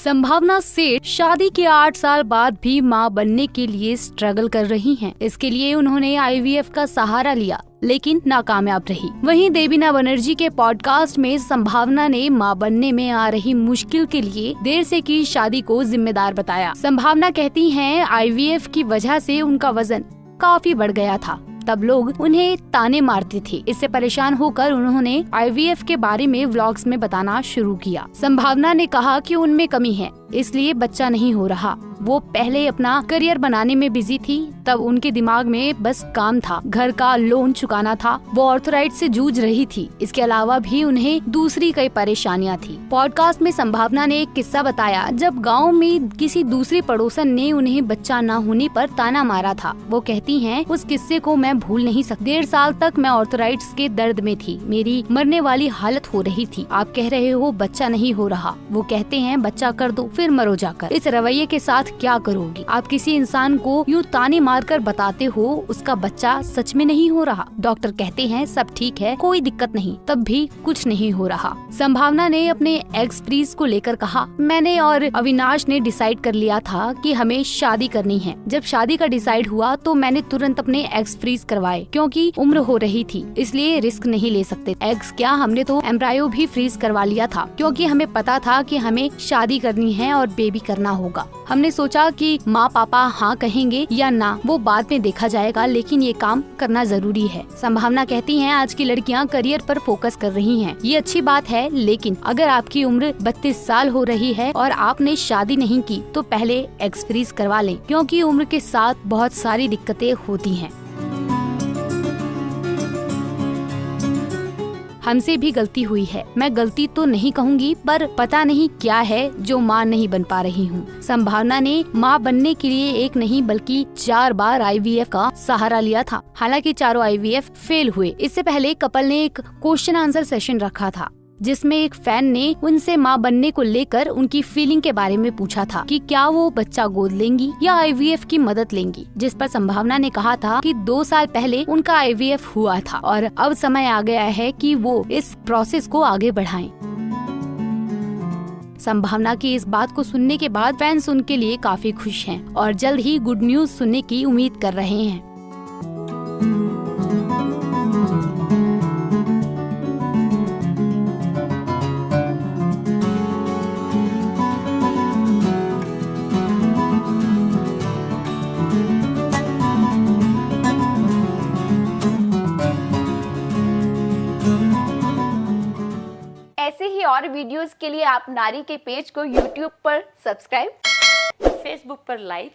संभावना सेठ शादी के 8 साल बाद भी मां बनने के लिए स्ट्रगल कर रही हैं। इसके लिए उन्होंने IVF का सहारा लिया लेकिन नाकामयाब रही। वहीं देवीना बनर्जी के पॉडकास्ट में संभावना ने मां बनने में आ रही मुश्किल के लिए देर से की शादी को जिम्मेदार बताया। संभावना कहती हैं IVF की वजह से उनका वजन काफी बढ़ गया था, तब लोग उन्हें ताने मारते थे। इससे परेशान होकर उन्होंने IVF के बारे में व्लॉग्स में बताना शुरू किया। संभावना ने कहा कि उनमें कमी है, इसलिए बच्चा नहीं हो रहा। वो पहले अपना करियर बनाने में बिजी थी, तब उनके दिमाग में बस काम था, घर का लोन चुकाना था। वो ऑर्थराइटिस से जूझ रही थी। इसके अलावा भी उन्हें दूसरी कई परेशानियां थी। पॉडकास्ट में संभावना ने एक किस्सा बताया जब गांव में किसी दूसरी पड़ोसन ने उन्हें बच्चा न होने पर ताना मारा था। वो कहती हैं, उस किस्से को मैं भूल नहीं सकती। 1.5 साल तक मैं ऑर्थराइटिस के दर्द में थी, मेरी मरने वाली हालत हो रही थी। आप कह रहे हो बच्चा नहीं हो रहा। वो कहते हैं बच्चा कर दो फिर मरो जाकर। इस रवैये के साथ क्या करोगी? आप किसी इंसान को यूँ ताने मारकर बताते हो उसका बच्चा सच में नहीं हो रहा। डॉक्टर कहते हैं सब ठीक है, कोई दिक्कत नहीं, तब भी कुछ नहीं हो रहा। संभावना ने अपने एग्स फ्रीज को लेकर कहा, मैंने और अविनाश ने डिसाइड कर लिया था कि हमें शादी करनी है। जब शादी का डिसाइड हुआ तो मैंने तुरंत अपने एग्स फ्रीज करवाए, क्योंकि उम्र हो रही थी, इसलिए रिस्क नहीं ले सकते। एग्स क्या, हमने तो एम्ब्रायो भी फ्रीज करवा लिया था, क्योंकि हमें पता था कि हमें शादी करनी है और बेबी करना होगा। हमने सोचा कि माँ पापा हाँ कहेंगे या ना वो बाद में देखा जाएगा, लेकिन ये काम करना जरूरी है। संभावना कहती हैं आज की लड़कियाँ करियर पर फोकस कर रही हैं। ये अच्छी बात है, लेकिन अगर आपकी उम्र 32 साल हो रही है और आपने शादी नहीं की तो पहले एग्स फ्रीज करवा लें, क्योंकि उम्र के साथ बहुत सारी दिक्कतें होती हैं। हमसे भी गलती हुई है। मैं गलती तो नहीं कहूँगी, पर पता नहीं क्या है जो माँ नहीं बन पा रही हूँ। संभावना ने माँ बनने के लिए एक नहीं बल्कि 4 बार IVF का सहारा लिया था। हालांकि चारों IVF फेल हुए। इससे पहले कपल ने एक क्वेश्चन आंसर सेशन रखा था, जिसमें एक फैन ने उनसे माँ बनने को लेकर उनकी फीलिंग के बारे में पूछा था कि क्या वो बच्चा गोद लेंगी या IVF की मदद लेंगी, जिस पर संभावना ने कहा था कि 2 साल पहले उनका IVF हुआ था और अब समय आ गया है कि वो इस प्रोसेस को आगे बढ़ाएं। संभावना की इस बात को सुनने के बाद फैंस उनके लिए काफी खुश हैं और जल्द ही गुड न्यूज सुनने की उम्मीद कर रहे हैं। ऐसे ही और वीडियोस के लिए आप नारी के पेज को YouTube पर सब्सक्राइब, फेसबुक पर लाइक